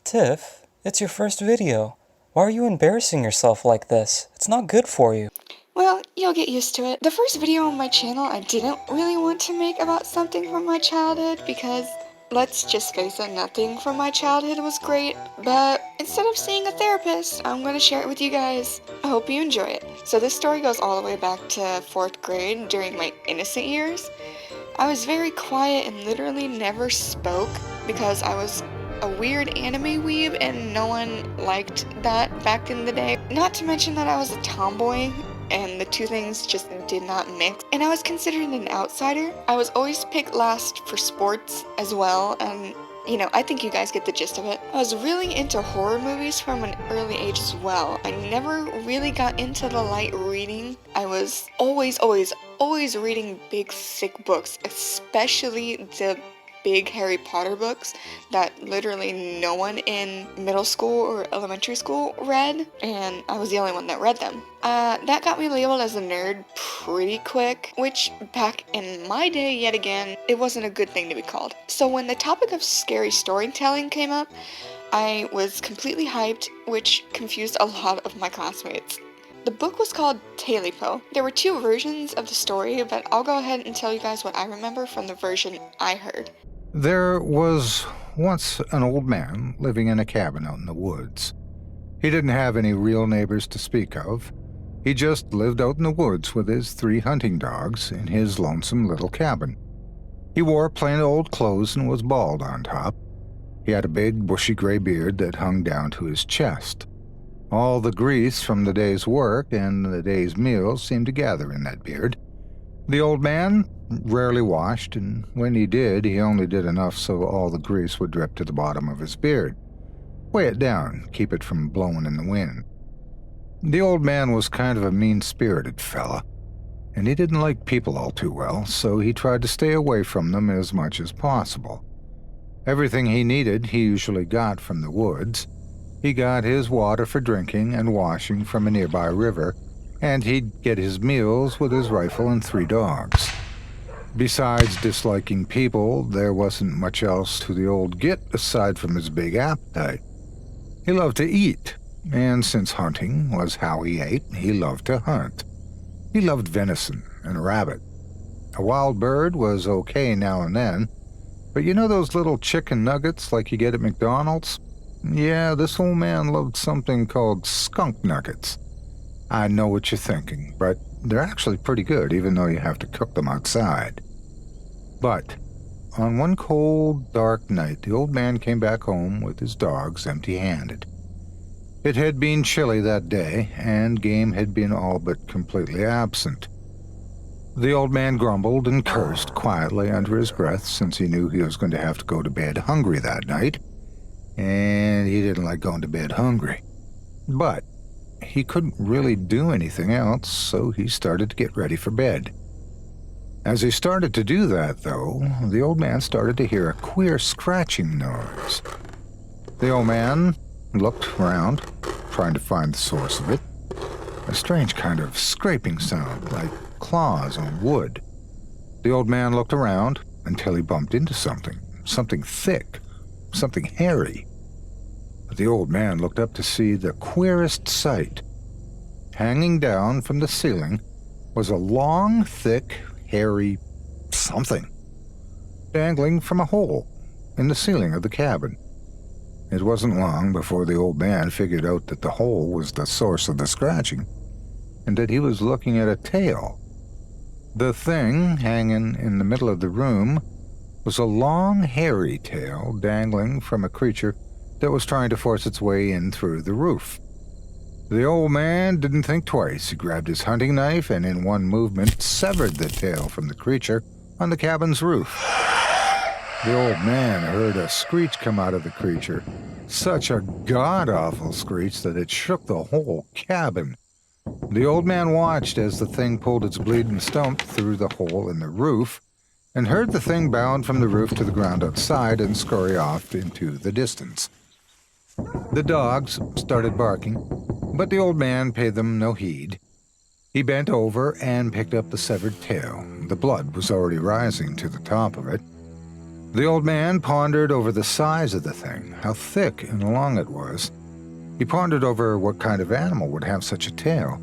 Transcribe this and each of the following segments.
Tiff, it's your first video. Why are you embarrassing yourself like this? It's not good for you. Well, you'll get used to it. The first video on my channel I didn't really want to make about something from my childhood because, let's just face it, nothing from my childhood was great. But instead of seeing a therapist, I'm going to share it with you guys. I hope you enjoy it. So this story goes all the way back to 4th grade during my innocent years. I was very quiet and literally never spoke because I was a weird anime weeb and no one liked that back in the day. Not to mention that I was a tomboy and the two things just did not mix. And I was considered an outsider. I was always picked last for sports as well, and you know, I think you guys get the gist of it. I was really into horror movies from an early age as well. I never really got into the light reading. I was always reading big thick books, especially the big Harry Potter books that literally no one in middle school or elementary school read, and I was the only one that read them. That got me labeled as a nerd pretty quick, which back in my day, yet again, it wasn't a good thing to be called. So when the topic of scary storytelling came up, I was completely hyped, which confused a lot of my classmates. The book was called Tiffa. There were two versions of the story, but I'll go ahead and tell you guys what I remember from the version I heard. There was once an old man living in a cabin out in the woods. He didn't have any real neighbors to speak of. He just lived out in the woods with his 3 hunting dogs in his lonesome little cabin. He wore plain old clothes and was bald on top. He had a big, bushy gray beard that hung down to his chest. All the grease from the day's work and the day's meals seemed to gather in that beard. The old man rarely washed, and when he did, he only did enough so all the grease would drip to the bottom of his beard. Weigh it down, keep it from blowing in the wind. The old man was kind of a mean-spirited fella, and he didn't like people all too well, so he tried to stay away from them as much as possible. Everything he needed he usually got from the woods. He got his water for drinking and washing from a nearby river, and he'd get his meals with his rifle and 3 dogs. Besides disliking people, there wasn't much else to the old git aside from his big appetite. He loved to eat, and since hunting was how he ate, he loved to hunt. He loved venison and rabbit. A wild bird was okay now and then, but you know those little chicken nuggets like you get at McDonald's? Yeah, this old man loved something called skunk nuggets. I know what you're thinking, but they're actually pretty good even though you have to cook them outside. But on one cold, dark night, the old man came back home with his dogs empty-handed. It had been chilly that day, and game had been all but completely absent. The old man grumbled and cursed quietly under his breath since he knew he was going to have to go to bed hungry that night, and he didn't like going to bed hungry. But he couldn't really do anything else, so he started to get ready for bed. As he started to do that, though, the old man started to hear a queer scratching noise. The old man looked around, trying to find the source of it. A strange kind of scraping sound, like claws on wood. The old man looked around until he bumped into something thick, something hairy. But the old man looked up to see the queerest sight. Hanging down from the ceiling was a long, thick, hairy something, dangling from a hole in the ceiling of the cabin. It wasn't long before the old man figured out that the hole was the source of the scratching, and that he was looking at a tail. The thing hanging in the middle of the room was a long, hairy tail dangling from a creature that was trying to force its way in through the roof. The old man didn't think twice. He grabbed his hunting knife and in one movement severed the tail from the creature on the cabin's roof. The old man heard a screech come out of the creature, such a god-awful screech that it shook the whole cabin. The old man watched as the thing pulled its bleeding stump through the hole in the roof and heard the thing bound from the roof to the ground outside and scurry off into the distance. The dogs started barking, but the old man paid them no heed. He bent over and picked up the severed tail. The blood was already rising to the top of it. The old man pondered over the size of the thing, how thick and long it was. He pondered over what kind of animal would have such a tail,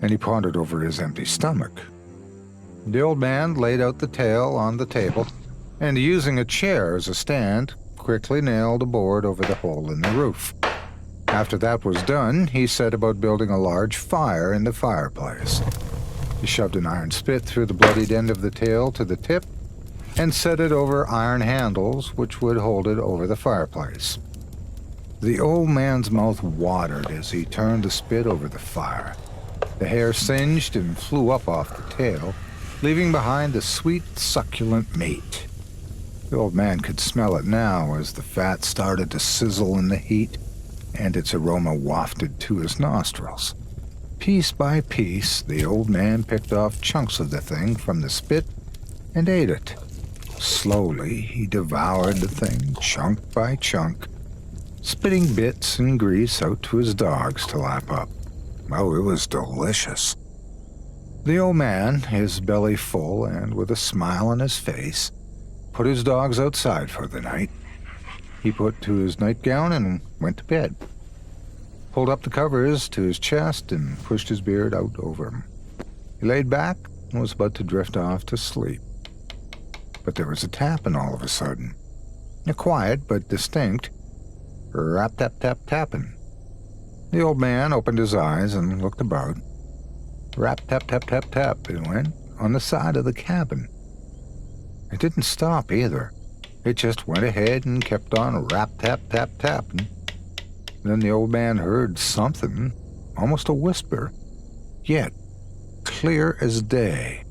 and he pondered over his empty stomach. The old man laid out the tail on the table, and using a chair as a stand, quickly nailed a board over the hole in the roof. After that was done, he set about building a large fire in the fireplace. He shoved an iron spit through the bloodied end of the tail to the tip, and set it over iron handles which would hold it over the fireplace. The old man's mouth watered as he turned the spit over the fire. The hair singed and flew up off the tail, leaving behind the sweet, succulent meat. The old man could smell it now as the fat started to sizzle in the heat, and its aroma wafted to his nostrils. Piece by piece, the old man picked off chunks of the thing from the spit and ate it. Slowly, he devoured the thing, chunk by chunk, spitting bits and grease out to his dogs to lap up. Oh, it was delicious. The old man, his belly full and with a smile on his face, put his dogs outside for the night. He put to his nightgown and went to bed, pulled up the covers to his chest and pushed his beard out over him. He laid back and was about to drift off to sleep. But there was a tapping all of a sudden. A quiet but distinct rap-tap-tap-tapping. The old man opened his eyes and looked about. Rap-tap-tap-tap-tap it went on the side of the cabin. It didn't stop either. It just went ahead and kept on rap-tap-tap-tapping. Then the old man heard something, almost a whisper, yet clear as day.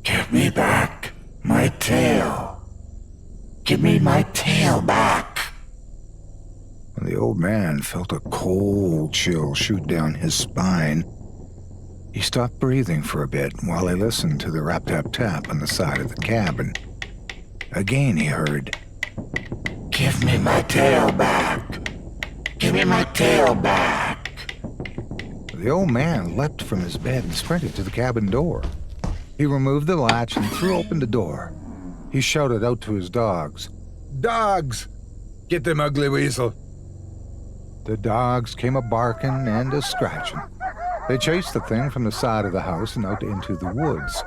Give me back my tail. Give me my tail back. The old man felt a cold chill shoot down his spine. He stopped breathing for a bit while he listened to the rap-tap-tap on the side of the cabin. Again he heard, Give me my tail back. Give me my tail back. The old man leapt from his bed and sprinted to the cabin door. He removed the latch and threw open the door. He shouted out to his dogs, Dogs! Get them ugly weasel! The dogs came a-barking and a-scratching. They chased the thing from the side of the house and out into the woods.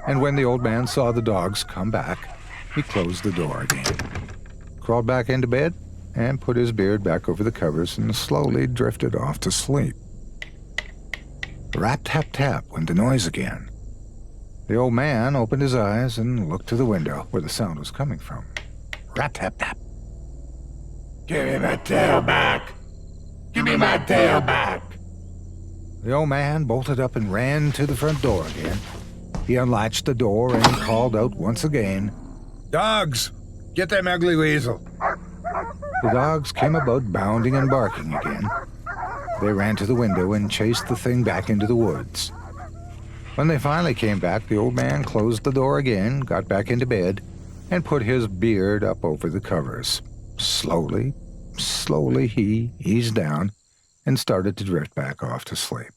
And when the old man saw the dogs come back, he closed the door again, crawled back into bed, and put his beard back over the covers and slowly drifted off to sleep. Rap-tap-tap went the noise again. The old man opened his eyes and looked to the window where the sound was coming from. Rap-tap-tap. Give me my tail back. Give me my tail back. The old man bolted up and ran to the front door again. He unlatched the door and called out once again, Dogs! Get them ugly weasel! The dogs came about bounding and barking again. They ran to the window and chased the thing back into the woods. When they finally came back, the old man closed the door again, got back into bed, and put his beard up over the covers. Slowly he eased down and started to drift back off to sleep.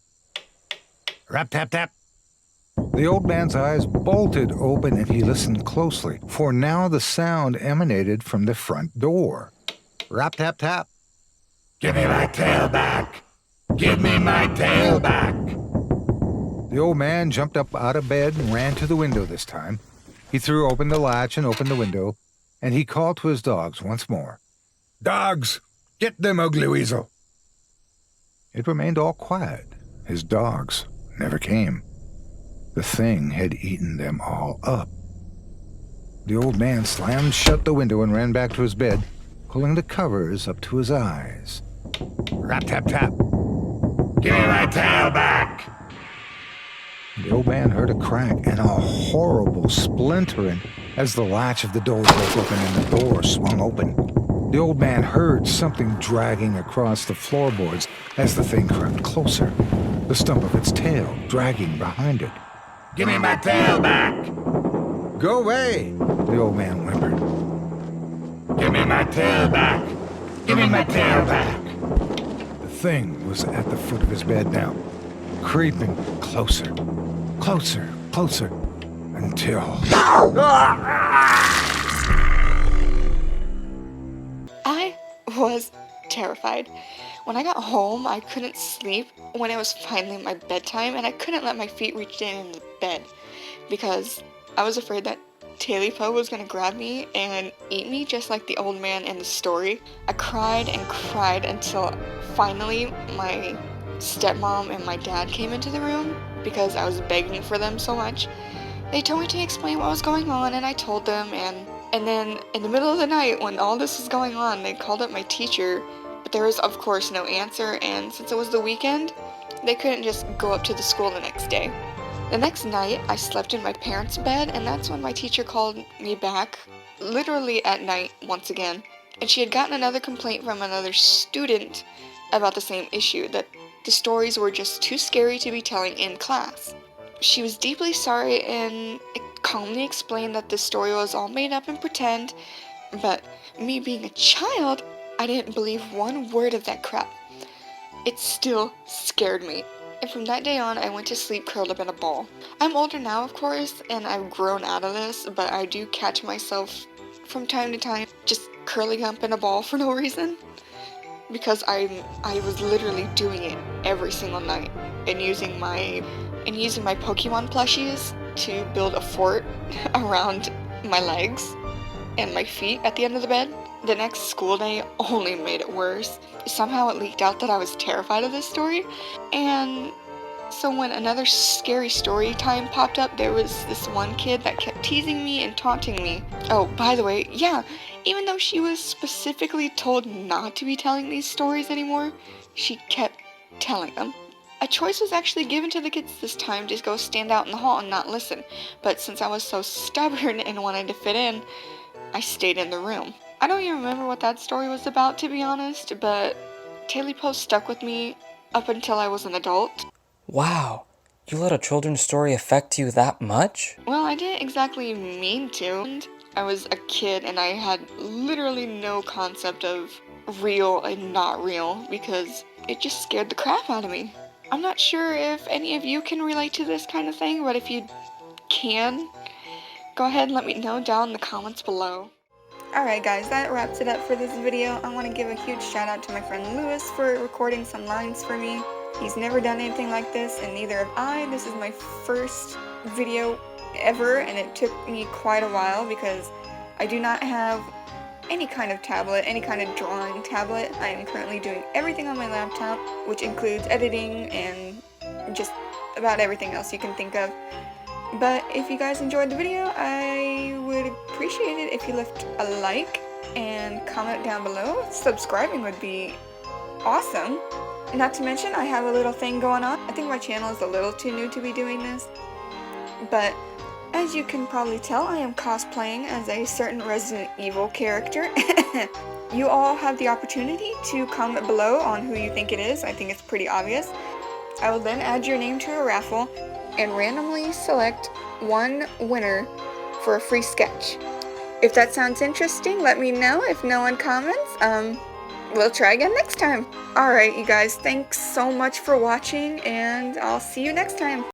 Rap-tap-tap. The old man's eyes bolted open and he listened closely, for now the sound emanated from the front door. Rap-tap-tap. Give me my tail back. Give me my tail back. The old man jumped up out of bed and ran to the window this time. He threw open the latch and opened the window, and he called to his dogs once more. Dogs! Get them ugly weasel! It remained all quiet. His dogs never came. The thing had eaten them all up. The old man slammed shut the window and ran back to his bed, pulling the covers up to his eyes. Rap-tap-tap. Give me my tail back. The old man heard a crack and a horrible splintering as the latch of the door broke open and the door swung open. The old man heard something dragging across the floorboards as the thing crept closer, the stump of its tail dragging behind it. Give me my tail back. Go away, the old man whimpered. Give me my tail back. Give me my tail back. The thing was at the foot of his bed now, creeping closer, closer, closer, until... I was terrified. When I got home, I couldn't sleep when it was finally my bedtime, and I couldn't let my feet reach down in the bed because I was afraid that Tiffa was gonna grab me and eat me just like the old man in the story. I cried and cried until finally my stepmom and my dad came into the room because I was begging for them so much. They told me to explain what was going on, and I told them, and then in the middle of the night when all this was going on, they called up my teacher, but there was of course no answer, and since it was the weekend, they couldn't just go up to the school the next day. The next night, I slept in my parents' bed, and that's when my teacher called me back, literally at night once again, and she had gotten another complaint from another student about the same issue, that the stories were just too scary to be telling in class. She was deeply sorry and calmly explained that the story was all made up and pretend, but me being a child, I didn't believe one word of that crap. It still scared me. And from that day on, I went to sleep curled up in a ball. I'm older now, of course, and I've grown out of this, but I do catch myself from time to time just curling up in a ball for no reason. Because I was literally doing it every single night and using my Pokemon plushies to build a fort around my legs and my feet at the end of the bed. The next school day only made it worse. Somehow it leaked out that I was terrified of this story, and so when another scary story time popped up, there was this one kid that kept teasing me and taunting me. Oh, by the way, yeah, even though she was specifically told not to be telling these stories anymore, she kept telling them. A choice was actually given to the kids this time to go stand out in the hall and not listen, but since I was so stubborn and wanted to fit in, I stayed in the room. I don't even remember what that story was about, to be honest, but Tiffa stuck with me up until I was an adult. Wow, you let a children's story affect you that much? Well, I didn't exactly mean to. I was a kid and I had literally no concept of real and not real because it just scared the crap out of me. I'm not sure if any of you can relate to this kind of thing, but if you can, go ahead and let me know down in the comments below. Alright guys, that wraps it up for this video. I want to give a huge shout out to my friend Lewis for recording some lines for me. He's never done anything like this, and neither have I. This is my first video ever, and it took me quite a while because I do not have any kind of tablet, any kind of drawing tablet. I am currently doing everything on my laptop, which includes editing and just about everything else you can think of. But if you guys enjoyed the video, I would appreciate it if you left a like and comment down below. Subscribing would be awesome. Not to mention, I have a little thing going on. I think my channel is a little too new to be doing this. But as you can probably tell, I am cosplaying as a certain Resident Evil character. You all have the opportunity to comment below on who you think it is. I think it's pretty obvious. I will then add your name to a raffle and randomly select one winner for a free sketch. If that sounds interesting, let me know. If no one comments, we'll try again next time. Alright, you guys, thanks so much for watching, and I'll see you next time.